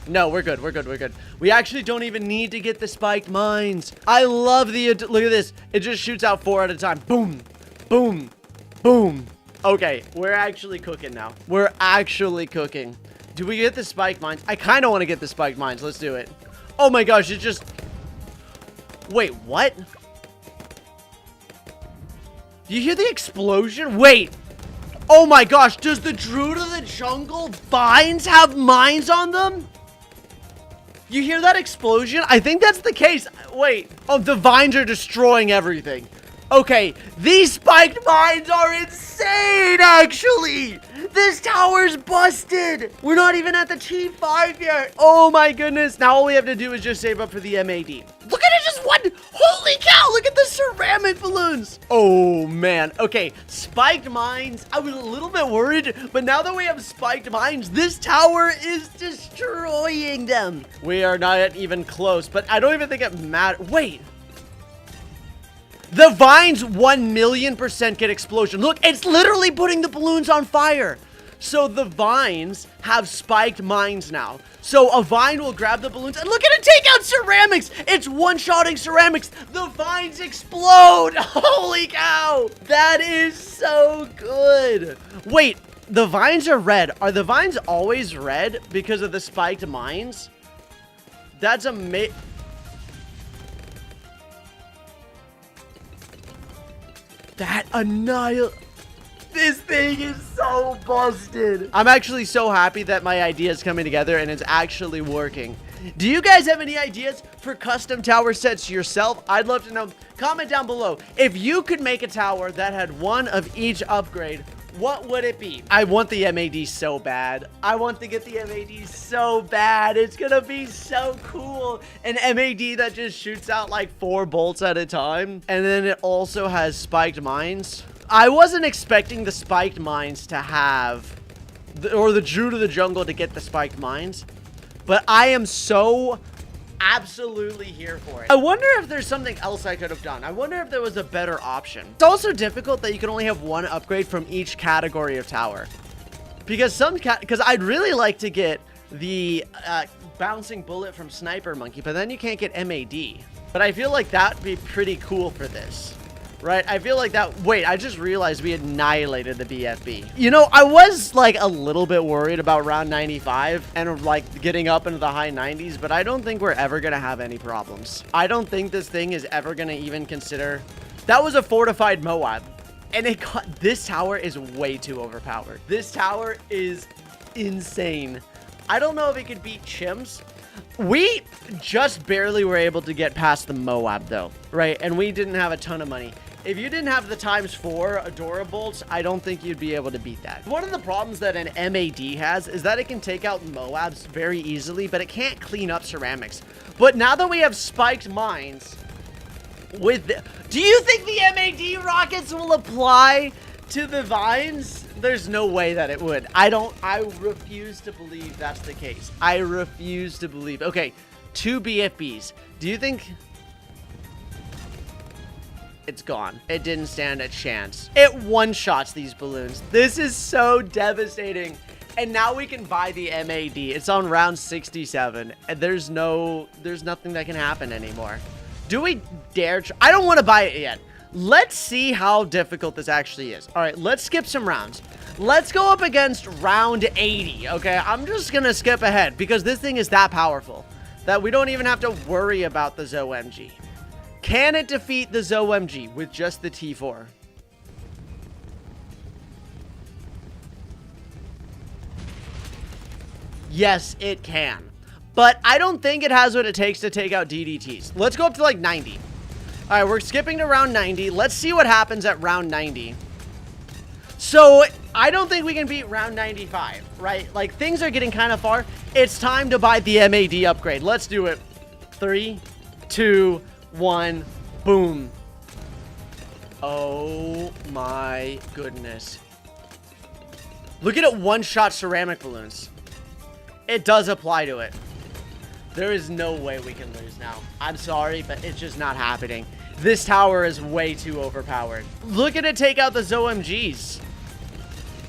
No, we're good. We're good. We're good. We actually don't even need to get the spiked mines. I love the... Look at this. It just shoots out 4 at a time. Boom. Boom. Boom. Okay, we're actually cooking now. We're actually cooking. Do we get the spiked mines? I kind of want to get the spiked mines. Let's do it. Oh my gosh, it just... Wait, what? Do you hear the explosion? Wait. Oh my gosh, does the Druid of the Jungle vines have mines on them? You hear that explosion? I think that's the case. Wait. Oh, the vines are destroying everything. Okay, these spiked mines are insane, actually. This tower's busted. We're not even at the T5 yet. Oh my goodness. Now all we have to do is just save up for the MAD. Look at it, just one. Holy cow, look at the ceramic balloons. Oh man. Okay, spiked mines. I was a little bit worried, but now that we have spiked mines, this tower is destroying them. We are not even close, but I don't even think it matters. Wait. The vines 1,000,000% get explosion. Look, it's literally putting the balloons on fire. So the vines have spiked mines now. So a vine will grab the balloons and look at it take out ceramics. It's one-shotting ceramics. The vines explode. Holy cow. That is so good. Wait, the vines are red. Are the vines always red because of the spiked mines? That's amazing. That this thing is so busted. I'm actually so happy that my idea is coming together and it's actually working. Do you guys have any ideas for custom tower sets yourself? I'd love to know. Comment down below. If you could make a tower that had one of each upgrade, what would it be? I want the MAD so bad. I want to get the MAD so bad. It's gonna be so cool. An MAD that just shoots out like 4 bolts at a time. And then it also has spiked mines. I wasn't expecting the spiked mines to have, or the Druid of the Jungle to get the spiked mines. But I am so absolutely here for it. I wonder if there's something else I could have done. I wonder if there was a better option. It's also difficult that you can only have one upgrade from each category of tower. Because I'd really like to get the bouncing bullet from Sniper Monkey, but then you can't get MAD. But I feel like that'd be pretty cool for this. Right? I feel like that... Wait, I just realized we annihilated the BFB. You know, I was, like, a little bit worried about round 95 and, like, getting up into the high 90s, but I don't think we're ever gonna have any problems. I don't think this thing is ever gonna even consider... That was a fortified Moab. And it got... This tower is way too overpowered. This tower is insane. I don't know if it could beat Chimps. We just barely were able to get past the Moab, though, right? And we didn't have a ton of money. If you didn't have the ×4 Adora bolts, I don't think you'd be able to beat that. One of the problems that an MAD has is that it can take out Moabs very easily, but it can't clean up ceramics. But now that we have spiked mines, do you think the MAD rockets will apply to the vines? There's no way that it would. I refuse to believe that's the case. I refuse to believe. Okay, 2 BFBs. Do you think... It's gone. It didn't stand a chance. It one-shots these balloons. This is so devastating. And now we can buy the MAD. It's on round 67. And there's nothing that can happen anymore. Do we dare? I don't want to buy it yet. Let's see how difficult this actually is. All right, let's skip some rounds. Let's go up against round 80. Okay, I'm just going to skip ahead because this thing is that powerful that we don't even have to worry about the ZOMG. Can it defeat the ZOMG with just the T4? Yes, it can. But I don't think it has what it takes to take out DDTs. Let's go up to like 90. All right, we're skipping to round 90. Let's see what happens at round 90. So I don't think we can beat round 95, right? Like things are getting kind of far. It's time to buy the MAD upgrade. Let's do it. 3, 2, 1, boom. Oh my goodness. Look at it, one-shot ceramic balloons. It does apply to it. There is no way we can lose now. I'm sorry, but it's just not happening. This tower is way too overpowered. Look at it take out the ZOMGs.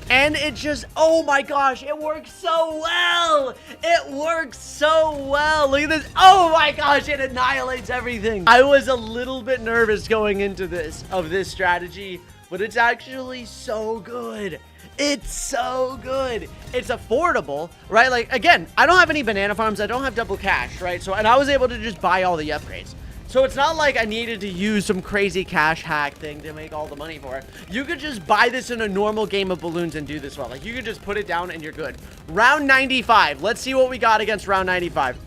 And it just, oh my gosh, it works so well. It works so well. Look at this. Oh my gosh, it annihilates everything. I was a little bit nervous going into this strategy, but it's actually so good. It's so good. It's affordable, right? Like, again, I don't have any banana farms. I don't have double cash, right? So, and I was able to just buy all the upgrades. So it's not like I needed to use some crazy cash hack thing to make all the money for it. You could just buy this in a normal game of balloons and do this well. Like, you could just put it down and you're good. Round 95. Let's see what we got against round 95.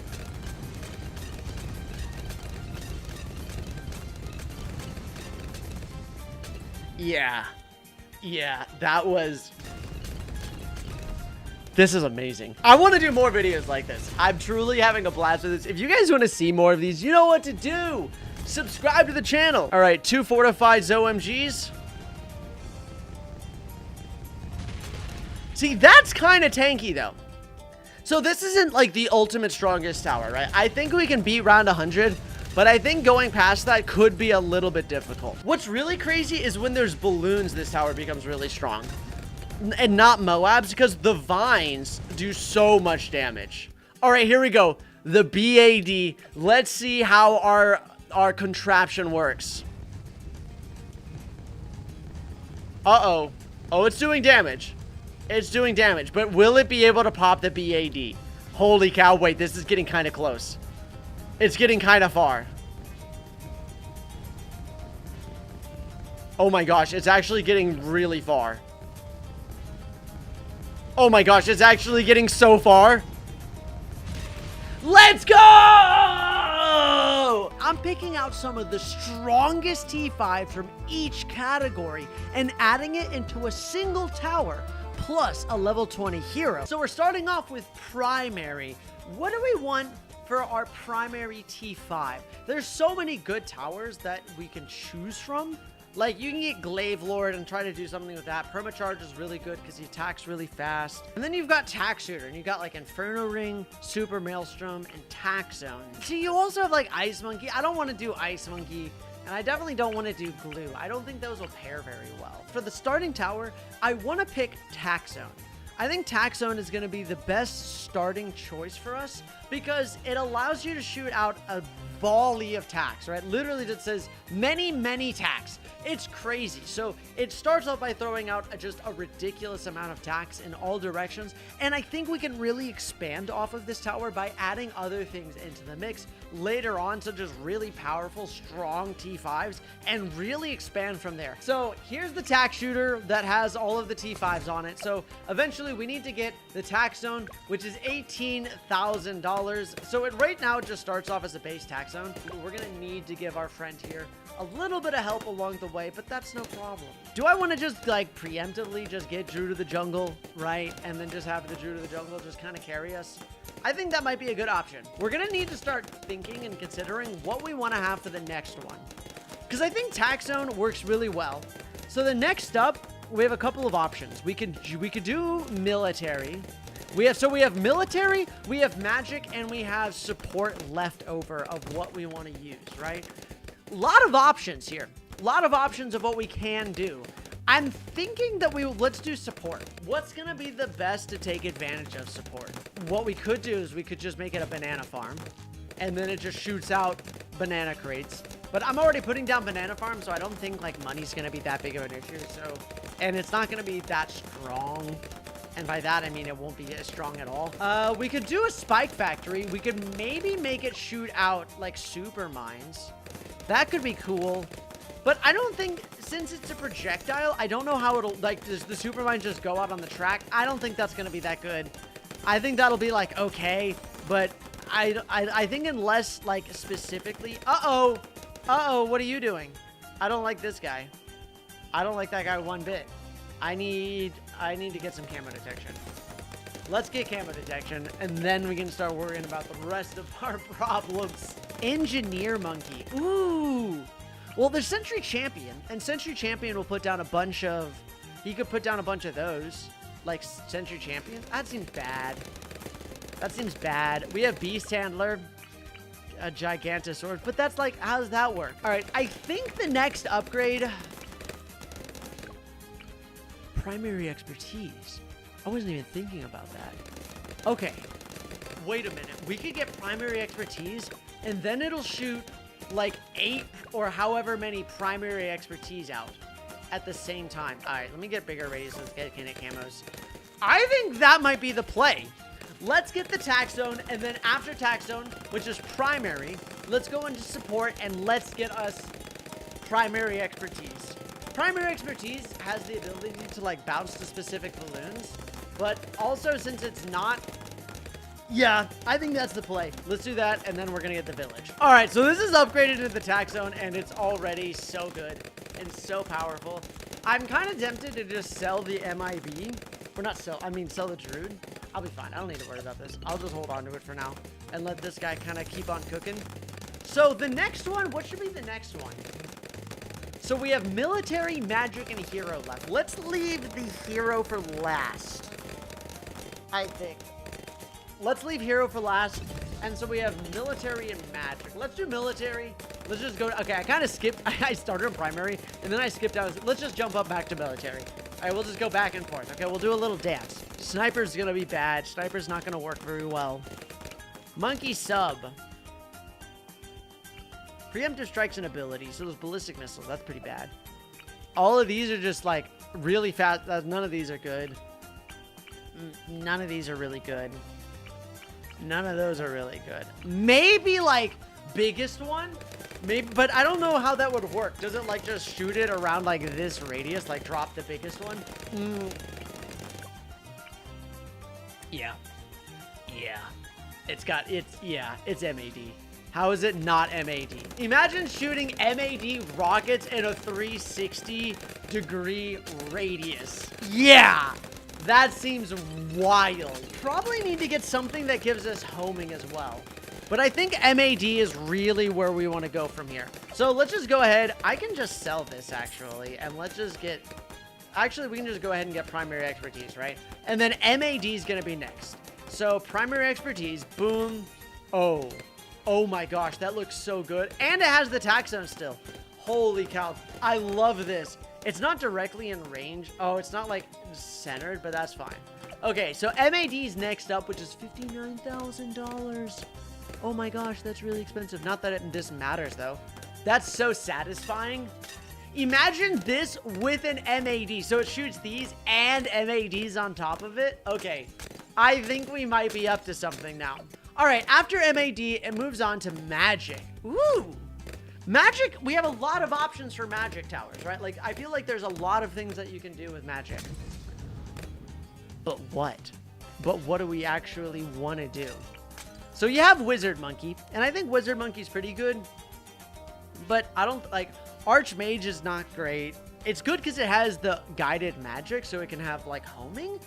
Yeah. Yeah, that was... This is amazing. I want to do more videos like this. I'm truly having a blast with this. If you guys want to see more of these, you know what to do. Subscribe to the channel. All right, 2 fortified ZOMGs. See, that's kind of tanky, though. So this isn't like the ultimate strongest tower, right? I think we can beat round 100, but I think going past that could be a little bit difficult. What's really crazy is when there's balloons, this tower becomes really strong. And not Moabs, because the vines do so much damage. All right, here we go. The BAD. Let's see how our contraption works. Uh-oh. Oh, it's doing damage. It's doing damage. But will it be able to pop the BAD? Holy cow. Wait, this is getting kind of close. It's getting kind of far. Oh my gosh. It's actually getting really far. Oh my gosh, it's actually getting so far. Let's go! I'm picking out some of the strongest T5s from each category and adding it into a single tower, plus a level 20 hero. So we're starting off with primary. What do we want for our primary T5? There's so many good towers that we can choose from. Like, you can get Glaive Lord and try to do something with that. Permacharge is really good because he attacks really fast. And then you've got Tax Shooter, and you've got, like, Inferno Ring, Super Maelstrom, and Tax Zone. See, you also have, like, Ice Monkey. I don't want to do Ice Monkey, and I definitely don't want to do Glue. I don't think those will pair very well. For the starting tower, I want to pick Tax Zone. I think Tax Zone is going to be the best starting choice for us because it allows you to shoot out a volley of tax, right? Literally, that says many, many tax. It's crazy. So it starts off by throwing out just a ridiculous amount of tax in all directions. And I think we can really expand off of this tower by adding other things into the mix later on, such as really powerful, strong T5s, and really expand from there. So here's the tax shooter that has all of the T5s on it. So eventually we need to get the tax zone, which is $18,000. So it right now just starts off as a base tax zone. We're going to need to give our friend here a little bit of help along the way, but that's no problem. Do I want to just like preemptively just get Drew to the jungle, right? And then just have the Drew to the jungle just kind of carry us? I think that might be a good option. We're going to need to start thinking and considering what we want to have for the next one, because I think tax zone works really well. So the next up, we have a couple of options. We could do military. We have military, we have magic, and we have support left over of what we want to use, right? A lot of options here. A lot of options of what we can do. I'm thinking that let's do support. What's going to be the best to take advantage of support? What we could do is we could just make it a banana farm, and then it just shoots out banana crates. But I'm already putting down banana farm, so I don't think like money's going to be that big of an issue. So, and it's not going to be that strong. And by that, I mean it won't be as strong at all. We could do a spike factory. We could maybe make it shoot out like super mines. That could be cool. But I don't think, since it's a projectile, I don't know how it'll, like, does the super mine just go out on the track? I don't think that's going to be that good. I think that'll be like, okay. But I think unless, like, specifically, uh-oh, what are you doing? I don't like this guy. I don't like that guy one bit. I need to get some camo detection. Let's get camo detection, and then we can start worrying about the rest of our problems. Engineer monkey. Ooh. Well, there's Sentry Champion, and Sentry Champion will put down a bunch of... He could put down a bunch of those, like Sentry Champion. That seems bad. That seems bad. We have Beast Handler, a Gigantosaurus, but that's like, how does that work? All right, I think the next upgrade... Primary Expertise. I wasn't even thinking about that. Okay, wait a minute. We could get Primary Expertise, and then it'll shoot like 8 or however many Primary Expertise out at the same time. All right, let me get bigger radiuses, get camos. I think that might be the play. Let's get the Tax Zone, and then after Tax Zone, which is primary, let's go into support, and let's get us Primary Expertise. Primary Expertise has the ability to, like, bounce to specific balloons, but also, since it's not... Yeah, I think that's the play. Let's do that, and then we're gonna get the village. All right, so this is upgraded to the Tax Zone, and it's already so good and so powerful. I'm kind of tempted to just sell the MIB. Or not sell, I mean sell the Druid. I'll be fine. I don't need to worry about this. I'll just hold on to it for now and let this guy kind of keep on cooking. So the next one, what should be the next one? So we have military, magic, and hero left. Let's leave the hero for last, I think. Let's leave hero for last. And so we have military and magic. Let's do military. Let's just go. Okay, I kind of skipped. I started in primary, and then I skipped out. Let's just jump up back to military. All right, we'll just go back and forth. Okay, we'll do a little dance. Sniper's going to be bad. Sniper's not going to work very well. Monkey sub. Preemptive strikes and abilities. So those ballistic missiles, that's pretty bad. All of these are just like really fast. None of these are good. None of these are really good. None of those are really good. Maybe like biggest one. Maybe, but I don't know how that would work. Does it like just shoot it around like this radius? Like drop the biggest one? Yeah. Yeah. It's MAD. How is it not MAD? Imagine shooting MAD rockets in a 360-degree radius. Yeah! That seems wild. Probably need to get something that gives us homing as well. But I think MAD is really where we want to go from here. So let's just go ahead. I can just sell this, actually. And let's just get... Actually, we can just go ahead and get primary expertise, right? And then MAD is going to be next. So primary expertise, boom. Oh. Oh my gosh, that looks so good. And it has the tax zone still. Holy cow. I love this. It's not directly in range. Oh, it's not like centered, but that's fine. Okay, so MAD's next up, which is $59,000. Oh my gosh, that's really expensive. Not that this matters, though. That's so satisfying. Imagine this with an MAD. So it shoots these and MADs on top of it. Okay, I think we might be up to something now. All right, after MAD, it moves on to magic. Ooh. Magic, we have a lot of options for magic towers, right? Like, I feel like there's a lot of things that you can do with magic. But what? But what do we actually want to do? So you have Wizard Monkey, and I think Wizard Monkey's pretty good. But I don't, like, Archmage is not great. It's good because it has the guided magic, so it can have, like, homing.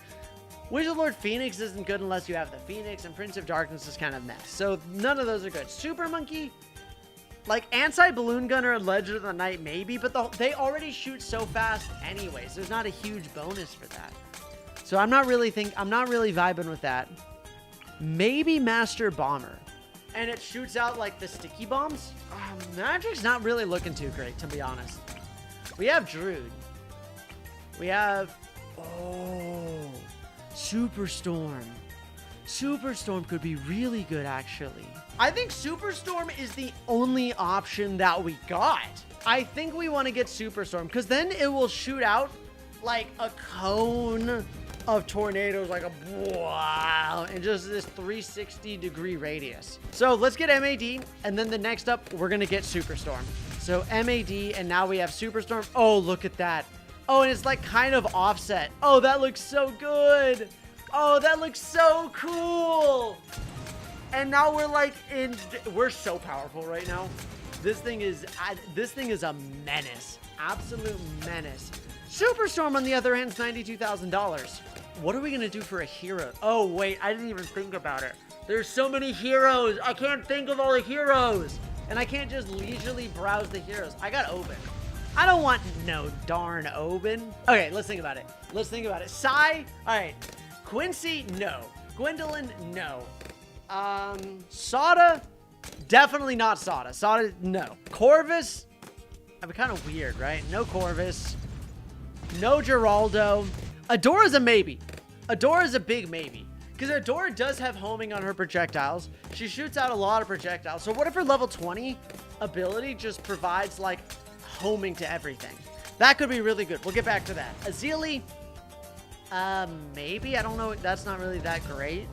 Wizard Lord Phoenix isn't good unless you have the Phoenix, and Prince of Darkness is kind of mess. So none of those are good. Super Monkey, like anti-balloon gunner and Legend of the Night maybe, but they already shoot so fast anyways. There's not a huge bonus for that. So I'm not really vibing with that. Maybe Master Bomber. And it shoots out like the sticky bombs. Magic's not really looking too great, to be honest. We have Druid. We have... Oh... Superstorm. Superstorm could be really good, actually. I think Superstorm is the only option that we got. I think we want to get Superstorm because then it will shoot out like a cone of tornadoes, like a wow, and just this 360-degree radius. So let's get MAD, and then the next up, we're going to get Superstorm. So MAD, and now we have Superstorm. Oh, look at that. Oh, and it's like kind of offset. Oh, that looks so good. Oh, that looks so cool. And now we're like we're so powerful right now. This thing is a menace. Absolute menace. Superstorm, on the other hand, is $92,000. What are we going to do for a hero? Oh, wait, I didn't even think about it. There's so many heroes. I can't think of all the heroes. And I can't just leisurely browse the heroes. I got Oben. I don't want no darn Oben. Okay, let's think about it. Let's think about it. Sai, all right. Quincy, no. Gwendolyn, no. Sada, definitely not Sada. Sada, no. Corvus, I mean, kind of weird, right? No Corvus. No Geraldo. Adora's a maybe. Adora's a big maybe. Because Adora does have homing on her projectiles. She shoots out a lot of projectiles. So what if her level 20 ability just provides, like, homing to everything? That could be really good. We'll get back to that. Azili, maybe. I don't know. That's not really that great.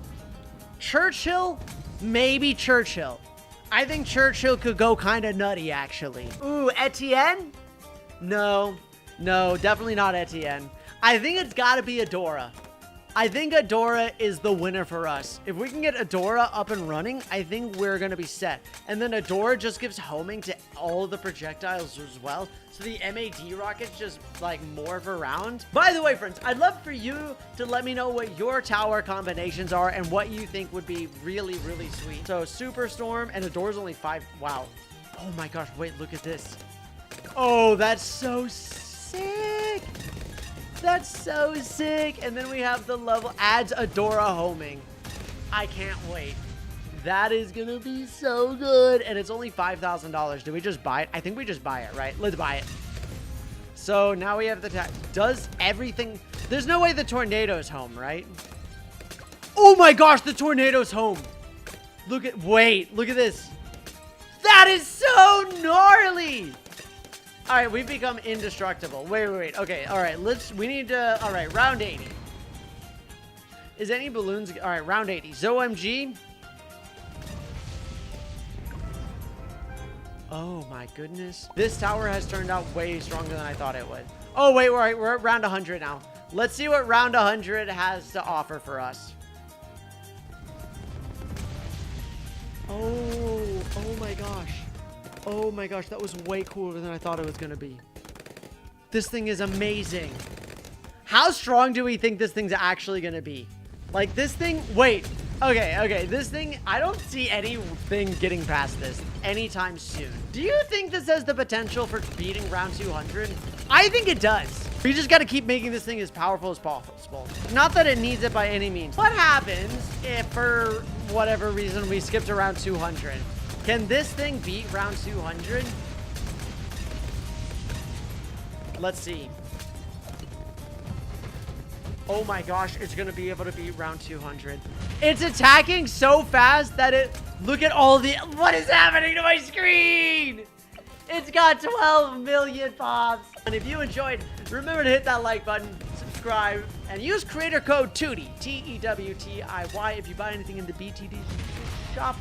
Churchill, maybe Churchill. I think Churchill could go kind of nutty, actually. Ooh, Etienne? No. No, definitely not Etienne. I think it's got to be Adora. I think Adora is the winner for us. If we can get Adora up and running, I think we're going to be set. And then Adora just gives homing to all of the projectiles as well. So the MAD rockets just like morph around. By the way, friends, I'd love for you to let me know what your tower combinations are and what you think would be really, really sweet. So Superstorm and Adora's only 5. Wow. Oh my gosh. Wait, look at this. Oh, that's so sick. That's so sick. And then we have the level adds Adora homing. I can't wait. That is gonna be so good. And it's only $5,000. Do we just buy it? I think we just buy it, right? Let's buy it. So now we have the does everything. There's no way the tornado's home, right? Oh my gosh, the tornado's home. Look at look at this. That is so gnarly. All right, we've become indestructible. Wait. Okay, all right, we need to, all right, round 80. Is any balloons, all right, round 80. ZOMG. Oh my goodness. This tower has turned out way stronger than I thought it would. Oh, wait, we're at round 100 now. Let's see what round 100 has to offer for us. Oh my gosh. Oh my gosh, that was way cooler than I thought it was going to be. This thing is amazing. How strong do we think this thing's actually going to be? Like this thing, wait. Okay, this thing, I don't see anything getting past this anytime soon. Do you think this has the potential for beating round 200? I think it does. We just got to keep making this thing as powerful as possible. Not that it needs it by any means. What happens if for whatever reason we skipped around 200? Can this thing beat round 200? Let's see. Oh my gosh, it's going to be able to beat round 200. It's attacking so fast that it... Look at all the... What is happening to my screen? It's got 12 million pops. And if you enjoyed, remember to hit that like button, subscribe, and use creator code TUTIY, T-E-W-T-I-Y, if you buy anything in the BTD shop.